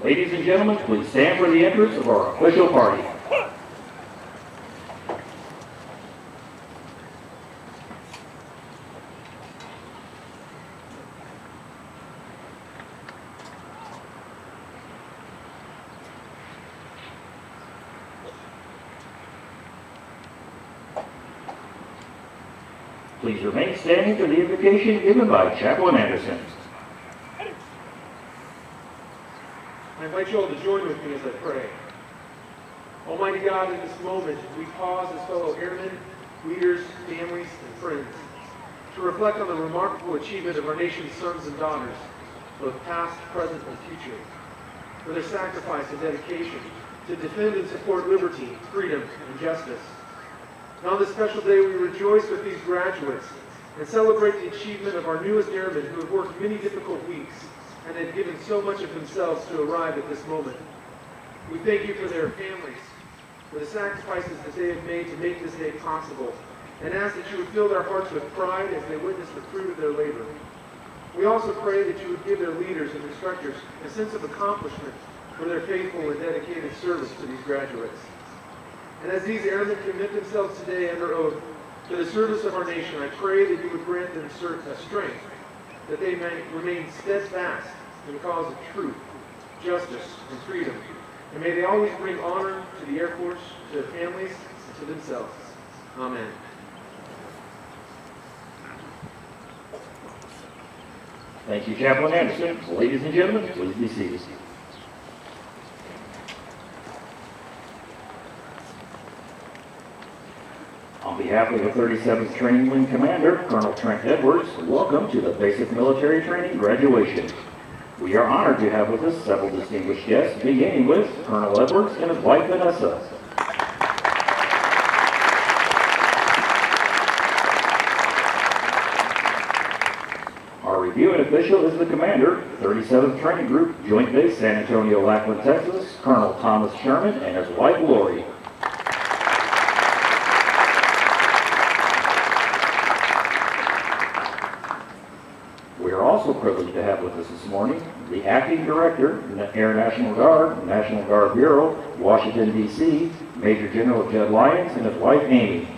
Ladies and gentlemen, please stand for the entrance of our official party. Please remain standing for the invocation given by Chaplain Anderson. I invite you all to join with me as I pray. Almighty God, in this moment, we pause as fellow airmen, leaders, families, and friends to reflect on the remarkable achievement of our nation's sons and daughters, both past, present, and future, for their sacrifice and dedication to defend and support liberty, freedom, and justice. And on this special day, we rejoice with these graduates and celebrate the achievement of our newest airmen who have worked many difficult weeks and have given so much of themselves to arrive at this moment. We thank you for their families, for the sacrifices that they have made to make this day possible, and ask that you would fill their hearts with pride as they witness the fruit of their labor. We also pray that you would give their leaders and instructors a sense of accomplishment for their faithful and dedicated service to these graduates. And as these airmen commit themselves today under oath to the service of our nation, I pray that you would grant them a strength, that they may remain steadfast in the cause of truth, justice, and freedom. And may they always bring honor to the Air Force, to their families, and to themselves. Amen. Thank you, Chaplain Anderson. Ladies and gentlemen, please be seated. On behalf of the 37th Training Wing Commander, Colonel Trent Edwards, welcome to the Basic Military Training graduation. We are honored to have with us several distinguished guests, beginning with Colonel Edwards and his wife Vanessa. Our reviewing official is the Commander, 37th Training Group, Joint Base San Antonio, Lackland, Texas, Colonel Thomas Sherman and his wife Lori. We are also privileged to have with us this morning the Acting Director, Air National Guard Bureau, Washington, D.C., Major General Judd Lyons and his wife Amy.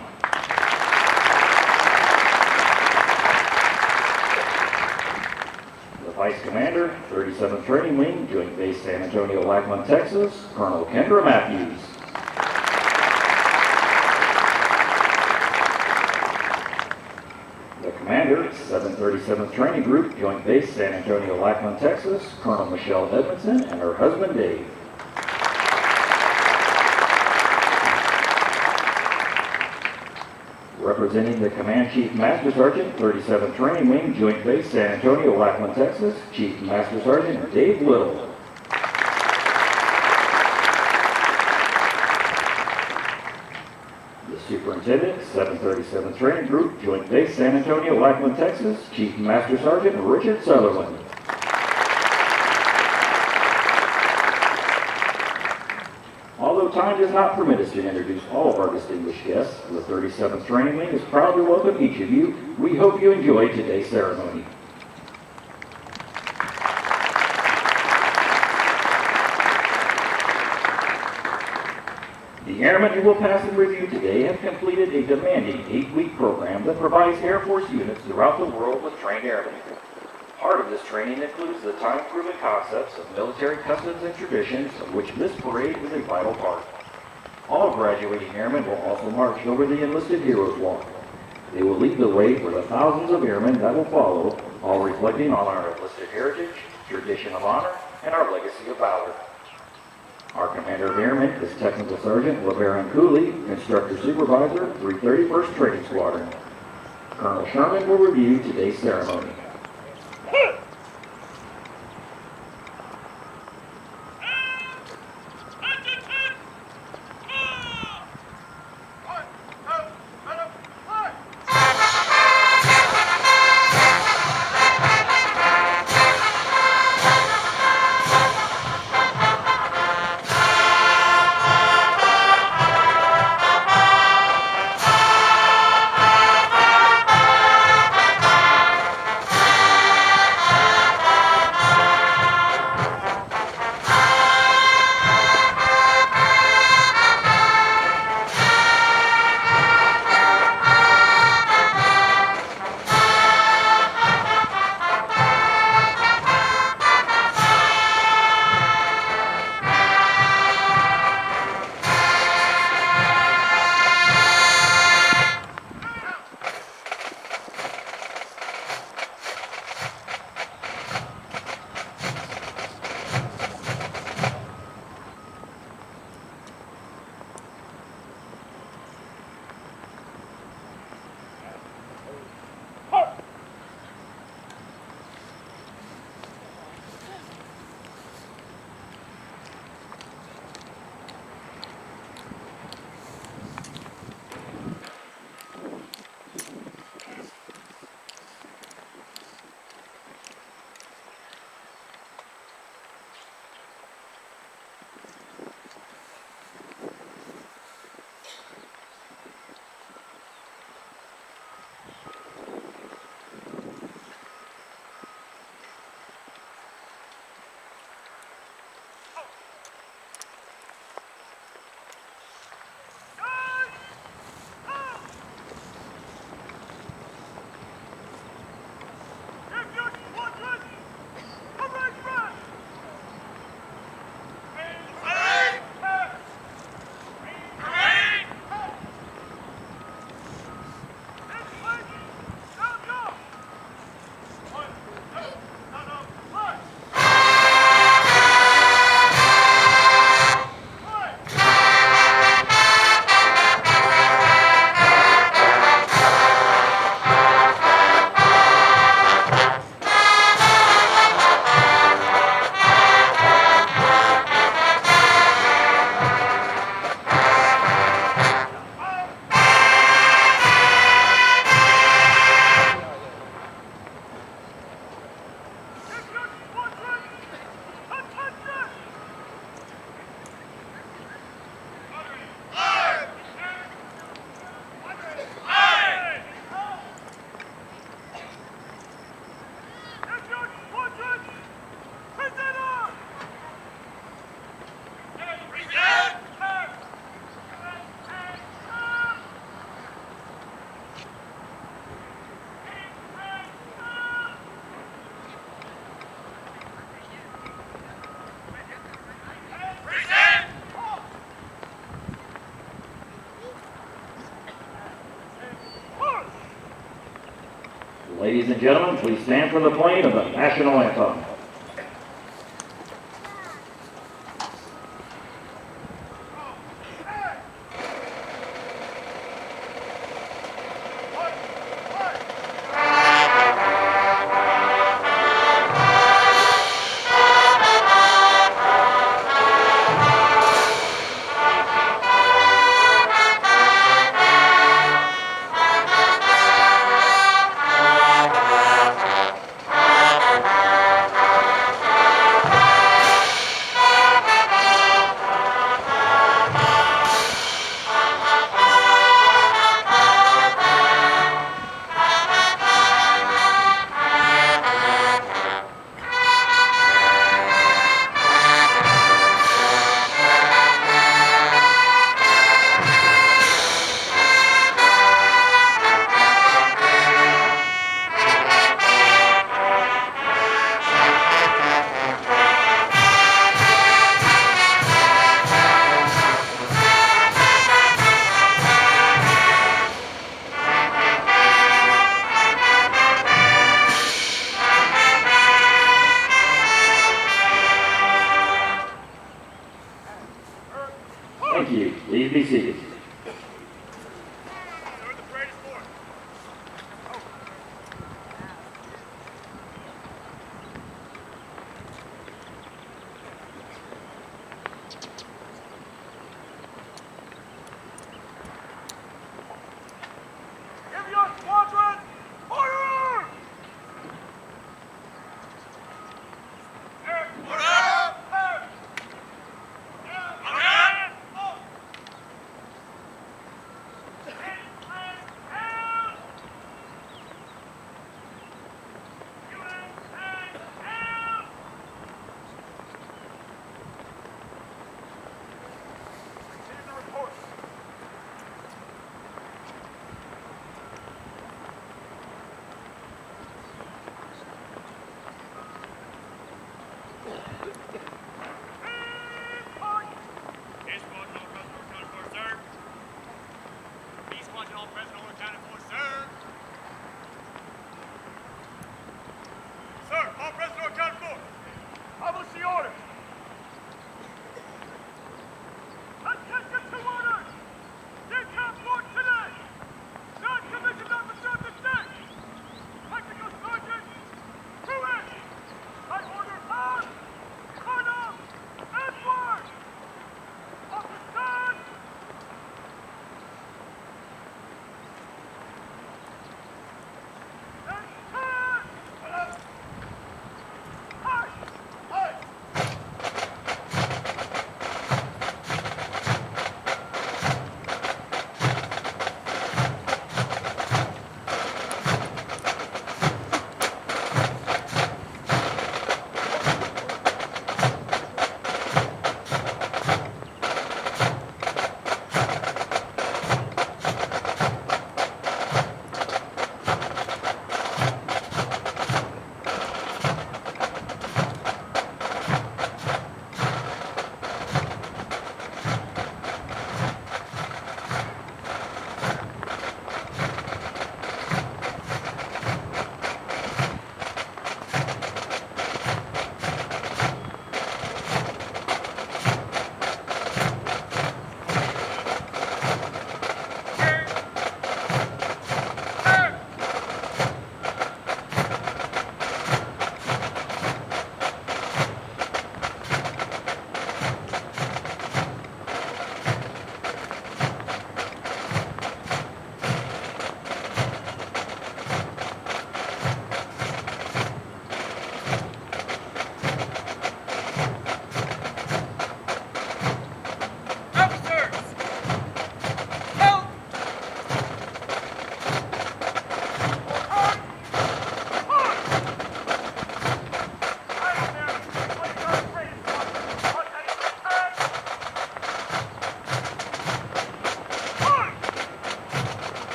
The Vice Commander, 37th Training Wing, Joint Base San Antonio, Lackland, Texas, Colonel Kendra Matthews. Commander, 737th Training Group, Joint Base San Antonio, Lackland, Texas, Colonel Michelle Edmondson and her husband Dave. Representing the Command Chief Master Sergeant, 37th Training Wing, Joint Base San Antonio, Lackland, Texas, Chief Master Sergeant Dave Little. Superintendent, 737th Training Group, Joint Base San Antonio, Lackland, Texas, Chief Master Sergeant Richard Sutherland. Although time does not permit us to introduce all of our distinguished guests, the 37th Training Wing is proud to welcome each of you. We hope you enjoy today's ceremony. The airmen who will pass in review today have completed a demanding 8-week program that provides Air Force units throughout the world with trained airmen. Part of this training includes the time-proven concepts of military customs and traditions, of which this parade is a vital part. All graduating airmen will also march over the Enlisted Heroes Walk. They will lead the way for the thousands of airmen that will follow, all reflecting on our enlisted heritage, tradition of honor, and our legacy of valor. Our Commander of Airmen is Technical Sergeant LeBaron Cooley, Instructor Supervisor, 331st Training Squadron. Colonel Sherman will review today's ceremony. Ladies and gentlemen, please stand for the playing of the national anthem.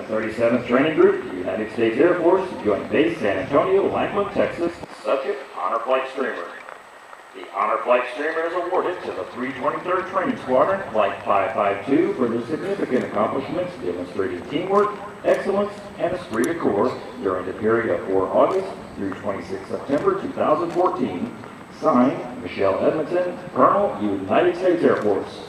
37th Training Group, the United States Air Force, joint base San Antonio, Lackland, Texas. Subject, Honor Flight Streamer. The Honor Flight Streamer is awarded to the 323rd Training Squadron, Flight 552, for their significant accomplishments demonstrating teamwork, excellence, and esprit de corps during the period of 4 August through 26 September 2014. Signed, Michelle Edmondson, Colonel, United States Air Force.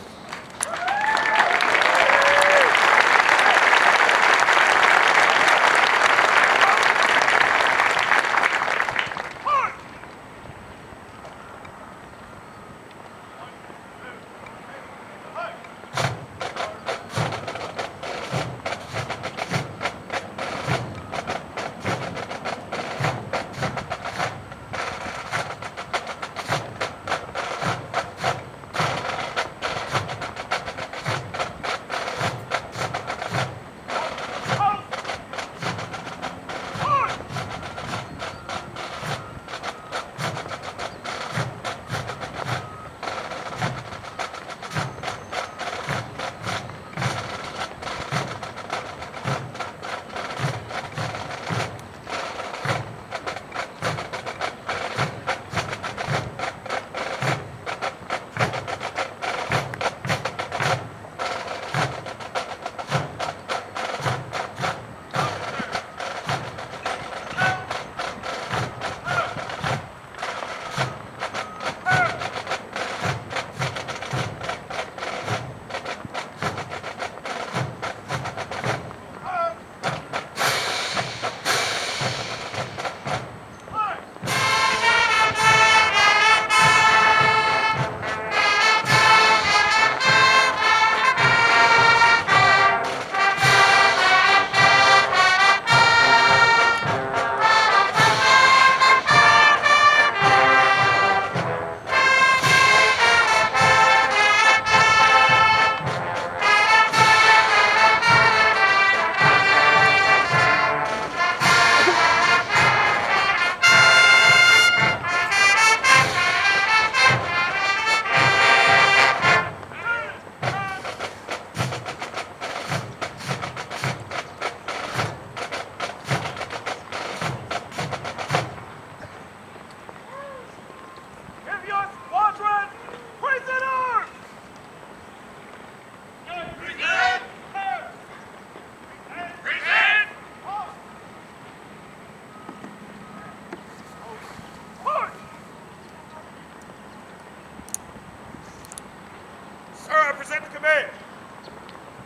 Present the command.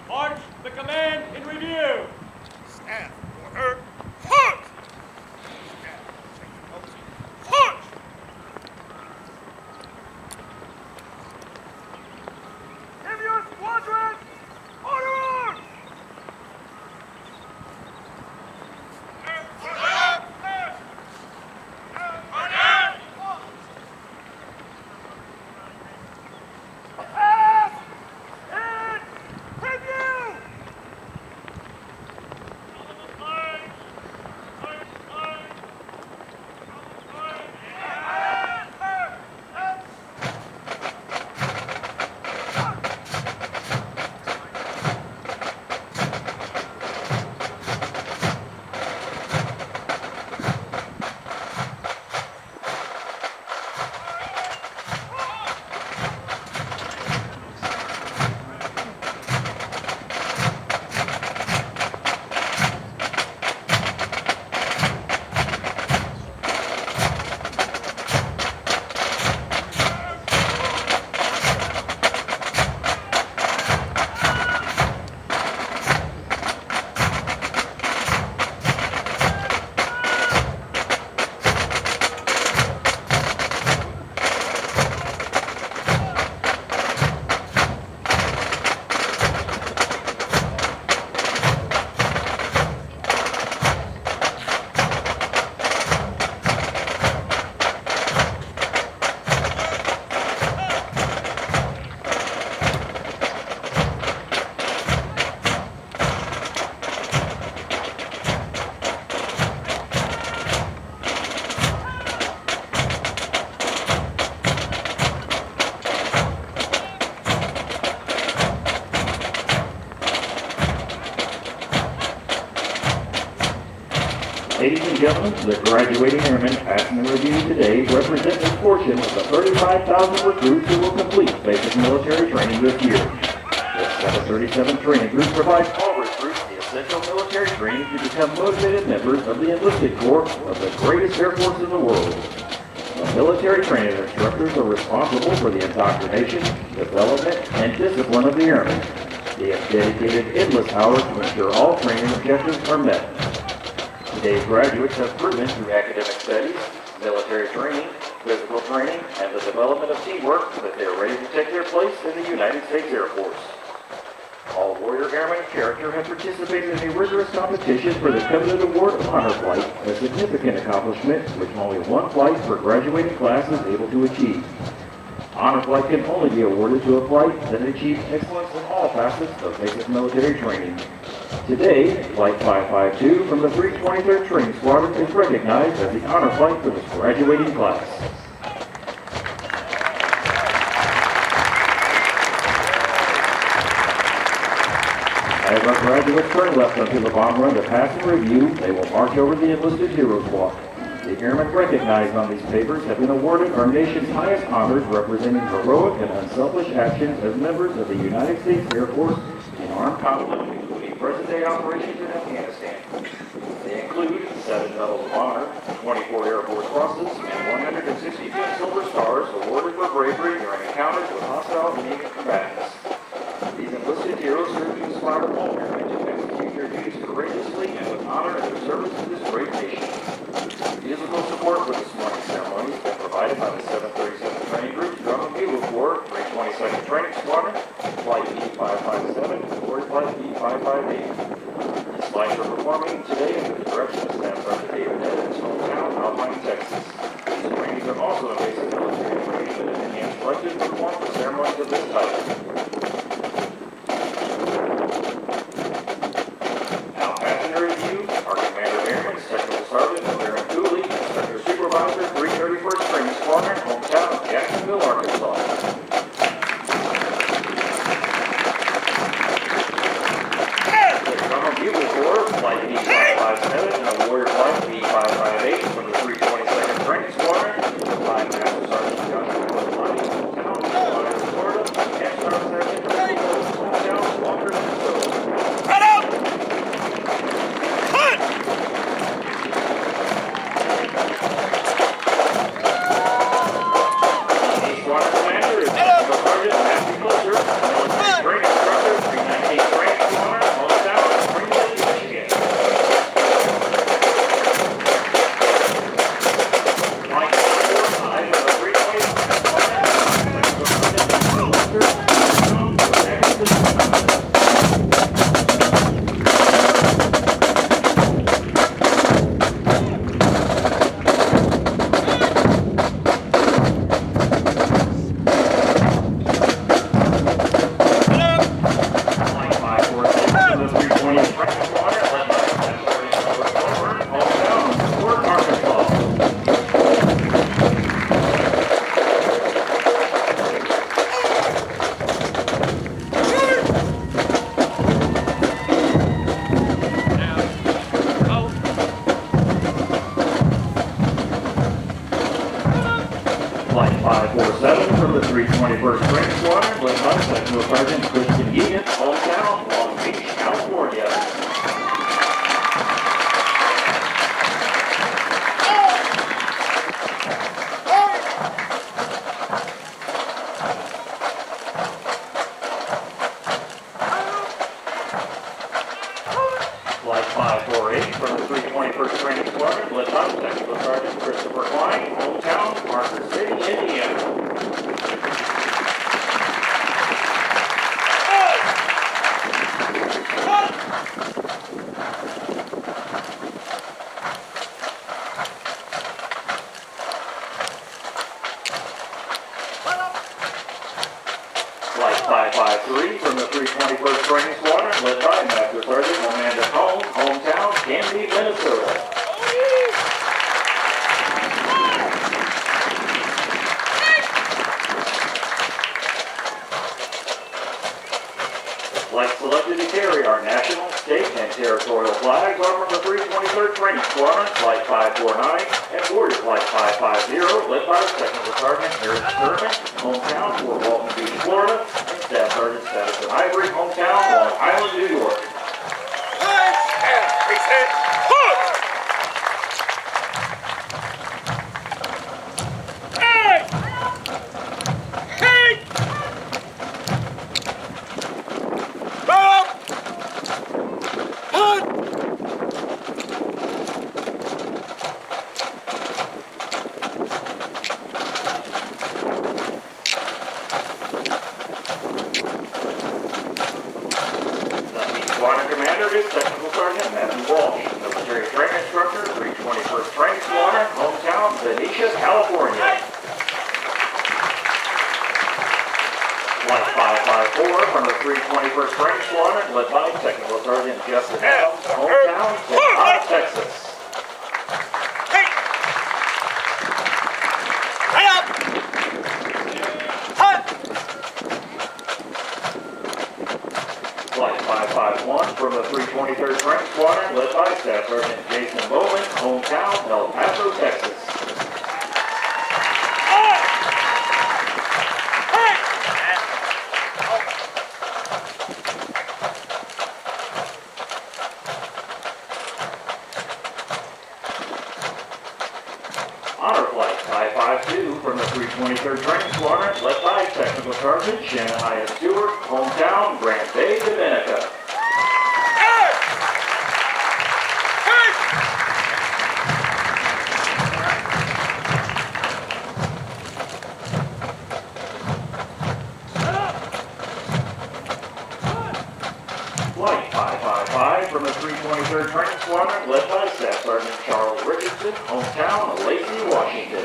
March the command in review. Staff, order. Halt! Staff, take your post. Halt! Give your squadron order! and gentlemen, the graduating airmen passing the review today represent a portion of the 35,000 recruits who will complete basic military training this year. The 737 training group provides all recruits the essential military training to become motivated members of the enlisted corps of the greatest air force in the world. The military training instructors are responsible for the indoctrination, development, and discipline of the airmen. They have dedicated endless hours to ensure all training objectives are met. Today's graduates have proven through academic studies, military training, physical training, and the development of teamwork that they are ready to take their place in the United States Air Force. All Warrior Airmen of character have participated in a rigorous competition for the coveted award of Honor Flight, a significant accomplishment which only one flight per graduating class is able to achieve. Honor Flight can only be awarded to a flight that achieves excellence in all facets of basic military training. Today, Flight 552 from the 323rd Training Squadron is recognized as the honor flight for this graduating class. As our graduates turn left onto the bomb run to pass and review, they will march over the enlisted heroes walk. The airmen recognized on these papers have been awarded our nation's highest honors representing heroic and unselfish actions as members of the United States Air Force in armed conflict, including present-day operations in Afghanistan. They include 7 Medals of Honor, 24 Air Force Crosses, and 162 Silver Stars awarded for bravery during encounters with hostile enemy combatants. These enlisted heroes serve to inspire all airmen to execute their duties courageously and with honor in their service to this great nation. Musical support for this morning's ceremony has been provided by the 737 Training Group, Drum and Bugle Corps, 322nd Training Squadron, Flight B557, and Warrior Flight B558. These flights are performing today under the direction of Staff Sergeant David Evans, hometown, Alpine, Texas. These trainings are also a basic military training that is enhanced selected to perform for ceremonies of this type. Now, passenger review, our Commander of Airmen, Technical Sergeant Baron Cooley, Instructor Supervisor, 331st Training Squadron, hometown of Jacksonville, Arkansas. The Drum and Bugle Corps, Flight B557 and a Warrior Flight B558 from the 322nd Training Squadron, Flight Master Sergeant Joshua Quilani, hometown of Florida, Florida, and Staff Sergeant Chris hometown, Walker, Minnesota. Head up! Hunt! Squadron Commander is Technical Sergeant Matthew Closer, military training instructor, 398 Training Squadron, hometown, Springfield, Michigan. Flight 445 of the 320 Squadron, Technical Sergeant Matthew Closer, hometown, Evanston, Flight 546 of the 320 Training Squadron, led by Staff Sergeant Robert Colburn, hometown, Fort Arkansas. Flight 547 from the 321st Training Squadron, led by Technical Sergeant Christian Egan, hometown, Long Beach, California. Flight 548 from the 321st Training Squadron, led by Technical Sergeant Christopher Klein, hometown, Parker City, Indiana. Flight 553 from the 321st Training Squadron, led by Master Sergeant Amanda Cohn, hometown, Canby, Minnesota. Flight selected to carry our national state and territorial flags are from the 323rd Training Squadron, Flight 549, and Warrior Flight 550, led by Technical Sergeant Eric Sturman, hometown, Fort Walton Beach, Florida, and Staff Sergeant Status Ivory, hometown, Long Island, New York. Reset. Halt! Hey! Hey! Bob! Halt! Squadron Commander is Technical Sergeant Matthew Walsh, Military Training Instructor, 321st Training Squadron, hometown, Benicia, California. Flight 554 from the 321st Training Squadron, led by Technical Sergeant Justin Adams, hometown, Texarkana, Texas. Hey! Hang up! Halt! Flight 551 from the 323rd Training Squadron, led by Staff Sergeant Jason Bowman, hometown, El Paso, Texas. Honor Flight 552 from the 323rd Training Squadron, led by Technical Sergeant Shannon Stewart, hometown, Grand Bay, Dominica. Flight 555 from the 323rd Training Squadron, led by Staff Sergeant Charles Richardson, hometown, Lacey, Washington.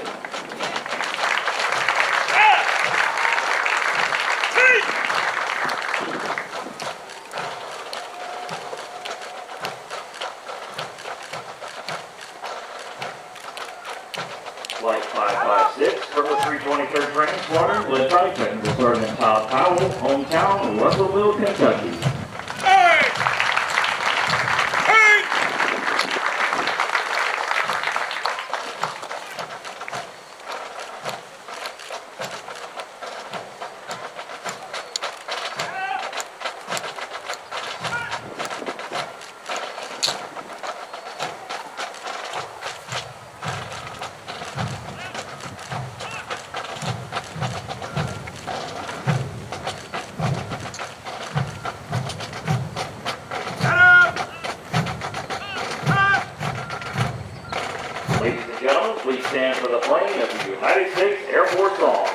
Flight 556 from the 323rd Training Squadron, led by Technical Sergeant Todd Powell, hometown, Russellville, Kentucky. Ladies and gentlemen, please stand for the playing of the United States Air Force song.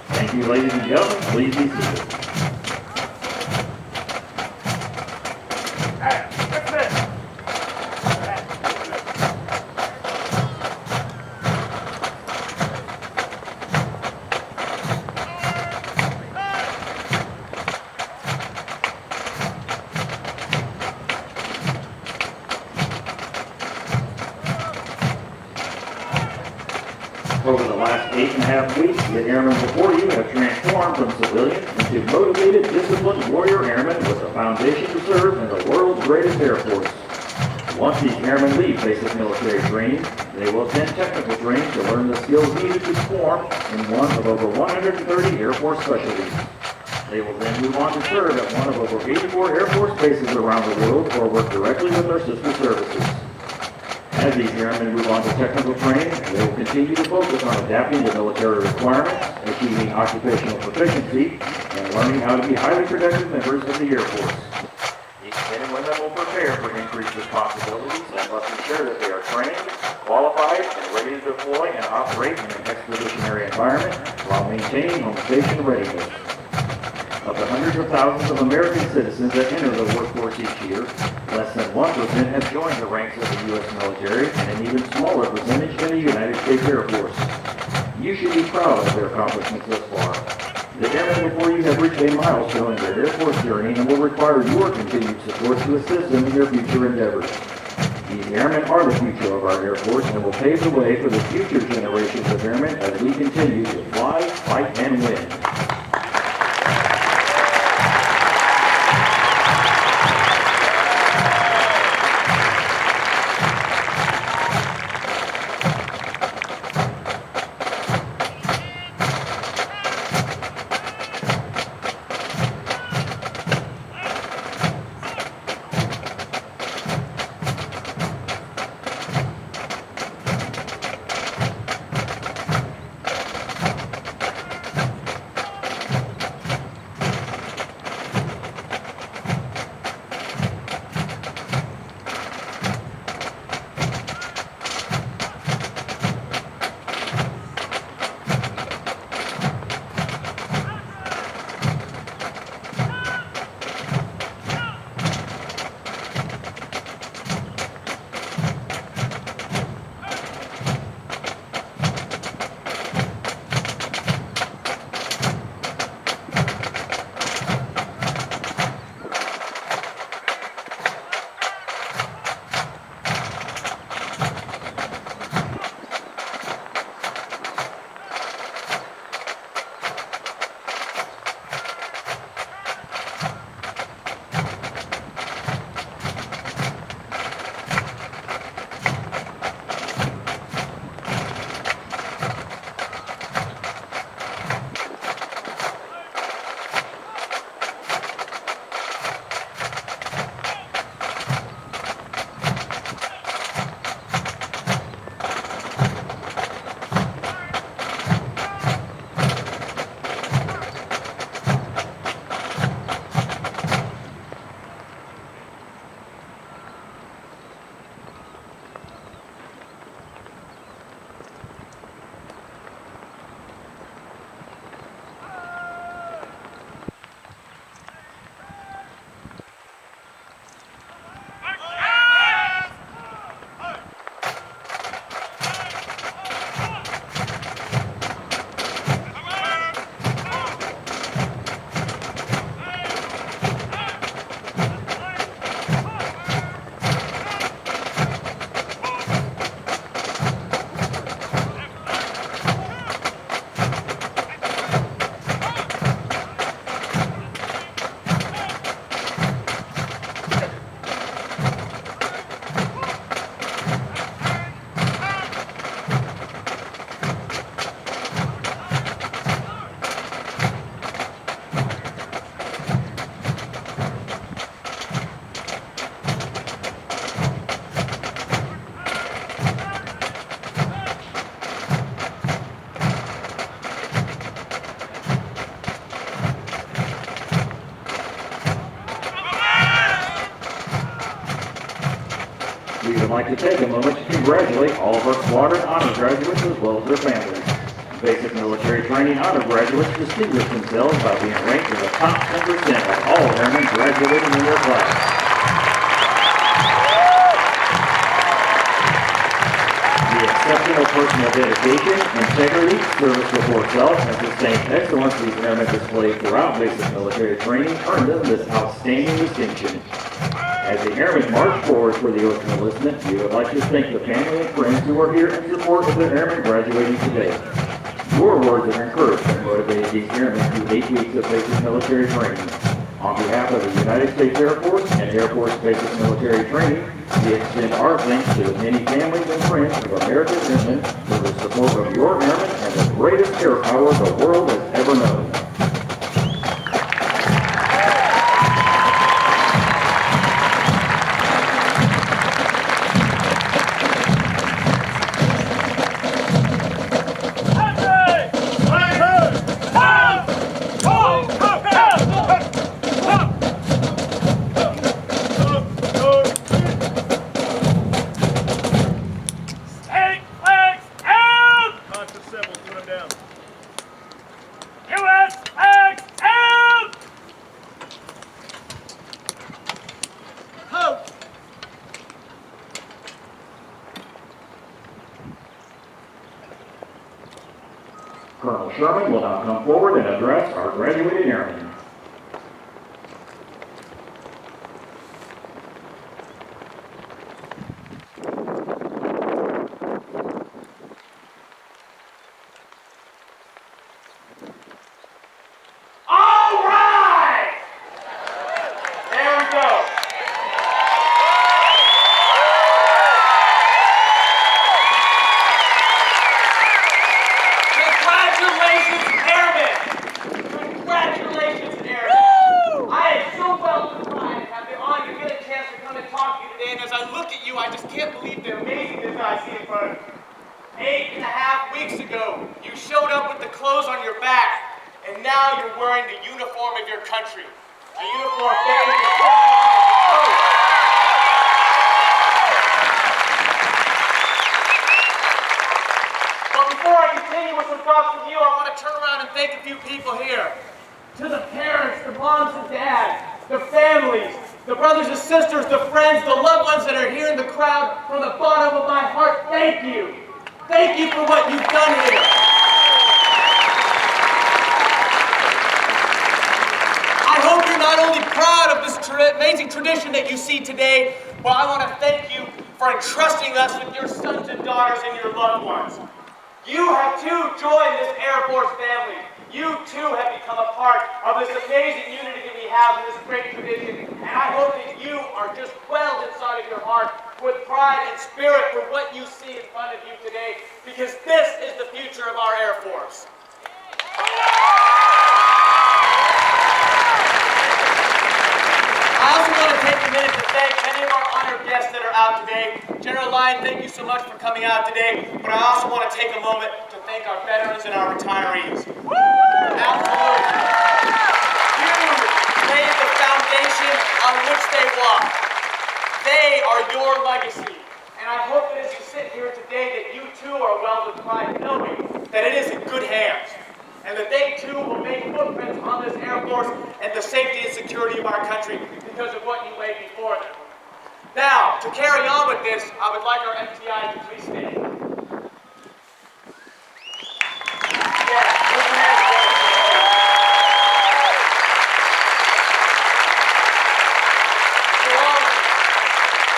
Thank you, ladies and gentlemen. Please be seated. Over the last 8.5 weeks, the airmen before you have transformed from civilians into motivated, disciplined warrior airmen with a foundation to serve in the world's greatest Air Force. Once these airmen leave basic military training, they will attend technical training to learn the skills needed to perform in one of over 130 Air Force specialties. They will then move on to serve at one of over 84 Air Force bases around the world or work directly with their sister services. As these airmen move on to technical training, they will continue to focus on adapting to military requirements, achieving occupational proficiency, and learning how to be highly productive members of the Air Force. These men and women will prepare for increased responsibilities and must ensure that they are trained, qualified, and ready to deploy and operate in an expeditionary environment while maintaining home station readiness. Of the hundreds of thousands of American citizens that enter the workforce each year, less than 1% have joined the ranks of the U.S. military, and an even smaller percentage in the United States Air Force. You should be proud of their accomplishments thus far. The airmen before you have reached a milestone in their Air Force journey and will require your continued support to assist them in their future endeavors. These airmen are the future of our Air Force and will pave the way for the future generations of airmen as we continue to fly, fight, and win. We would like to take a moment to congratulate all of our squadron honor graduates as well as their families. Basic military training honor graduates distinguish themselves by being ranked in the top 10% of all airmen graduating in their class. The exceptional personal dedication, integrity, service before self, and sustained excellence these airmen displayed throughout basic military training earned them this outstanding distinction. As the airmen march forward for the oath of enlistment, we would like to thank the family and friends who are here in support of the airmen graduating today. Your words of encouragement motivated these airmen through 8 weeks of basic military training. On behalf of the United States Air Force and Air Force Basic Military Training, we extend our thanks to the many families and friends of American airmen for the support of your airmen and the greatest air power the world has ever known. Colonel Sherman will now come forward and address our graduated airmen. All right! There we go. Congratulations, Airmen! Congratulations, Airmen! I am so well surprised to have the honor to get a chance to come and talk to you today, and as I look at you, I just can't believe the amazingness that I see in front of me. 8.5 weeks ago, you showed up with the clothes on your back, and now you're wearing the uniform of your country. A uniform bearing the code. But before I continue with some thoughts from you, I want to turn around and thank a few people here. To the parents, the moms and dads, the families, the brothers and sisters, the friends, the loved ones that are here in the crowd, from the bottom of my heart, thank you. Thank you for what you've done here. I hope you're not only proud of this amazing tradition that you see today, but I want to thank you for entrusting us with your sons and daughters and your loved ones. You have too joined this Air Force family. You too have become a part of this amazing unity that we have in this great tradition. And I hope that you are just quelled inside of your heart with pride and spirit for what you see in front of you today, because this is the future of our Air Force. I also want to take a minute to thank many of our honored guests that are out today. General Lyon, thank you so much for coming out today, but I also want to take a moment to thank our veterans and our retirees. Absolutely. You laid the foundation on which they walk. They are your legacy. And I hope that as you sit here today that you too are well with pride, knowing that it is in good hands. And that they too will make footprints on this Air Force and the safety and security of our country because of what you laid before them. Now, to carry on with this, I would like our MTI to please stand.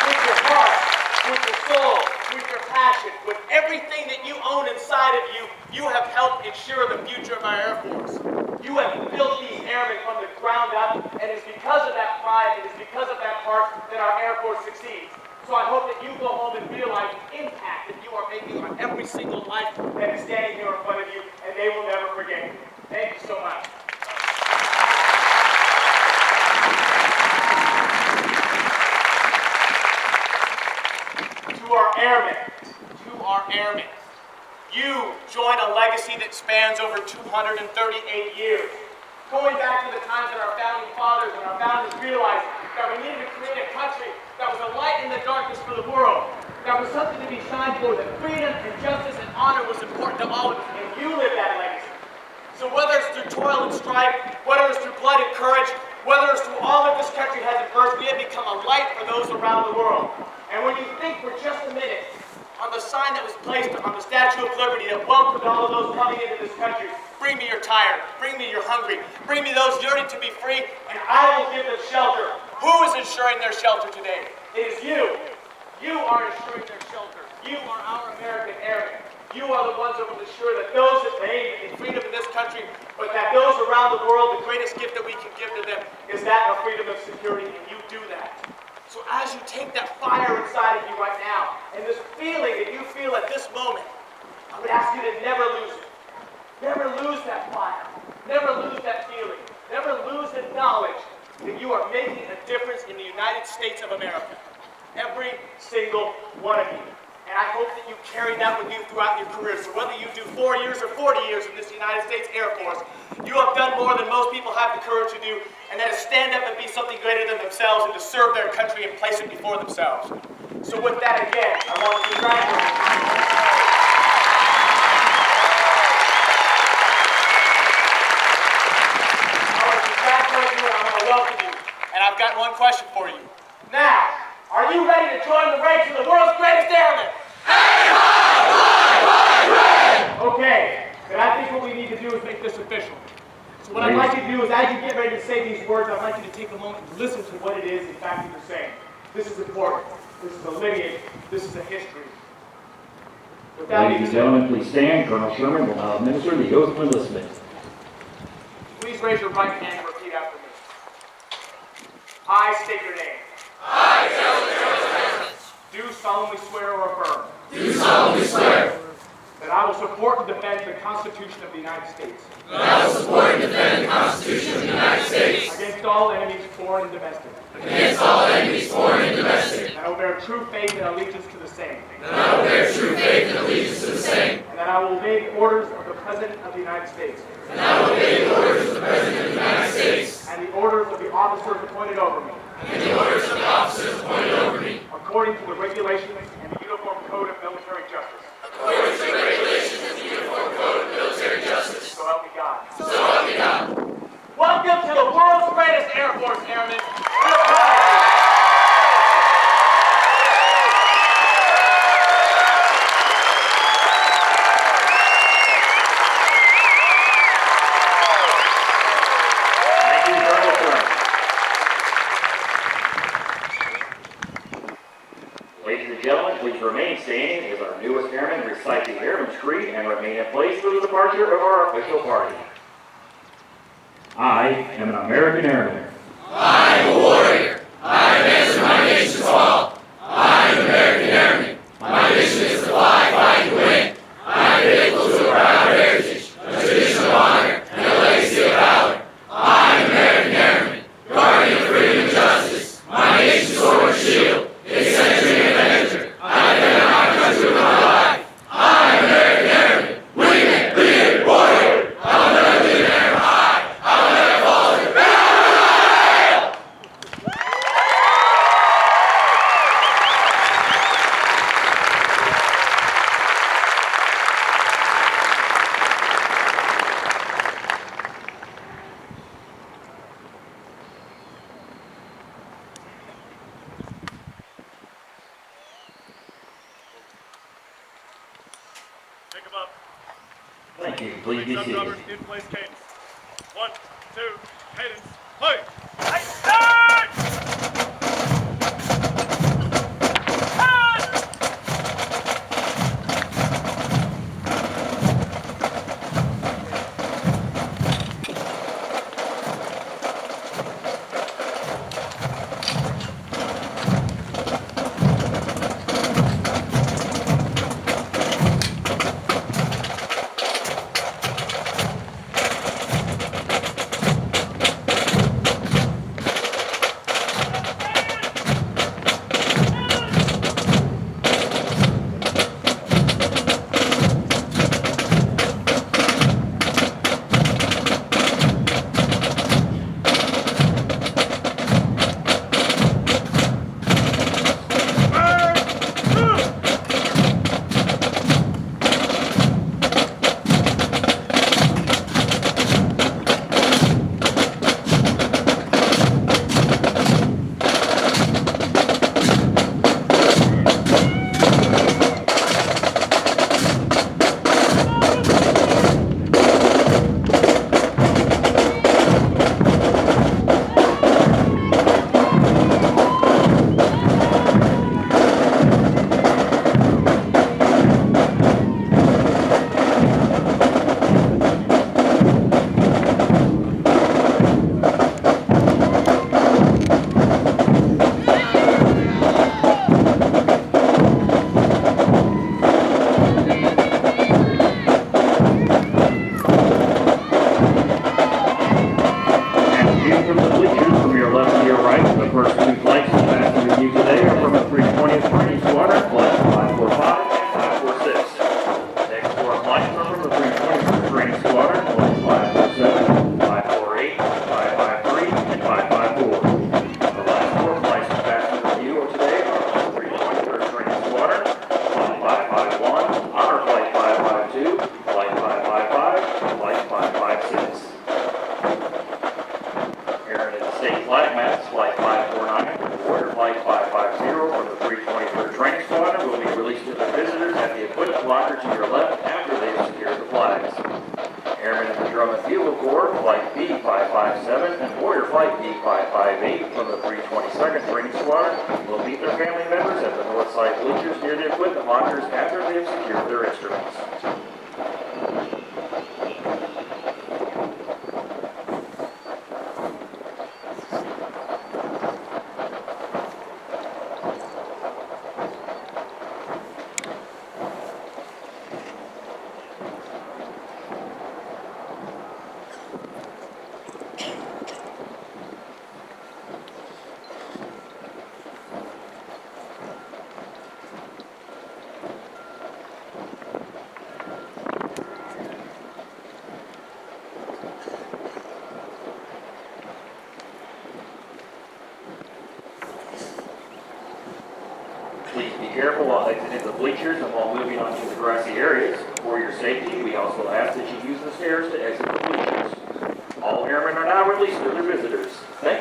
With your heart, with your soul, with your passion, with everything that you own inside of you, you have helped ensure the future of our Air Force. You have built these airmen from the ground up, and it's because of that pride, it is because of that heart that our Air Force succeeds. So I hope that you go home and realize the impact that you are making on every single life that is standing here in front of you, and they will never forget you. Thank you so much. To our airmen, you join a legacy that spans over 238 years. Going back to the times that our founding fathers and our founders realized that we needed to create a country that was a light in the darkness for the world, that was something to be shined for, that freedom and justice and honor was important to all of us, and you live that legacy. So whether it's through toil and strife, whether it's through blood and courage, whether it's through all that this country has encouraged, we have become a light for those around the world. And when you think for just a minute on the sign that was placed on the Statue of Liberty that welcomed all of those coming into this country, bring me your tired, bring me your hungry, bring me those yearning to be free, and I will give them shelter. Who is ensuring their shelter today? It is you. You are ensuring their shelter. You are our American airmen. You are the ones that will ensure that those that may in freedom in this country, but that those around the world, the greatest gift that we can give to them is that of freedom of security, and you do that. So as you take that fire inside of you right now, and this feeling that you feel at this moment, I would ask you to never lose it. Never lose that fire. Never lose that feeling. Never lose the knowledge that you are making a difference in the United States of America. Every single one of you. And I hope that you carry that with you throughout your career. So whether you do 4 years or 40 years in this United States Air Force, you have done more than most people have the courage to do, and that is stand up and be something greater than themselves and to serve their country and place it before themselves. So with that again, I want to congratulate you. I want to congratulate you and I want to welcome you. And I've got one question for you. Now, are you ready to join the ranks of the world's greatest airmen? Okay, But I think what we need to do is make this official. So what I'd like you to do is, as you get ready to say these words, I'd like you to take a moment and listen to what it is in fact that you're saying. This is important. This is a lineage. This is a history. With that Ladies and gentlemen, please stand. Colonel Sherman will now administer the oath of enlistment. Please raise your right hand and repeat after me. I state your name. I, Gerald Smith, Do solemnly swear or affirm do solemnly swear that I will support and defend the Constitution of the United States that I will support and defend the Constitution of the United States against all enemies, foreign and domestic, against all enemies, foreign and domestic, and I will bear true faith and allegiance to the same, and I will bear true faith and allegiance to the same, and that I will obey the orders of the President of the United States and I will obey the orders of the President of the United States and the orders of the officers appointed over me, and the orders of the officers appointed over me, according to the regulations and the Uniform Code of Military Justice. according to the regulations of the Uniform Code of Military Justice. So help me God. So help me God. Welcome to the world's greatest Air Force, Airmen. We're proud of you. Thank you, Colonel Sherman. Ladies and gentlemen, please remain standing as our newest airmen recite the Airman's Creed and remain in place for the departure of our official party. I am an American airman. I am a warrior. I have answered my nation's call. I am an American airman. My mission is to fly, fight, and win. I am faithful to a proud heritage, a tradition of honor, and a legacy of valor. I am an American airman, guardian of freedom and justice. My nation's sword and shield, its century and adventure. I defend my country with my life. I am an American airman, wingman, leader, warrior. I will never leave an air high. I will never falter. Pick 'em up. Thank you. Please be seated. Subnumbers in place cadence. 1, 2, cadence, play. locker to your left after they've secured the flags. D557 and Warrior Flight D558 from the 322nd Training Squadron will meet their family members at the north side bleachers near the equipment lockers after they have secured their instruments. Please be careful while exiting the bleachers and while moving on to the grassy areas. For your safety, we also ask that you use the stairs to exit the bleachers. All airmen are now released to their visitors. Thank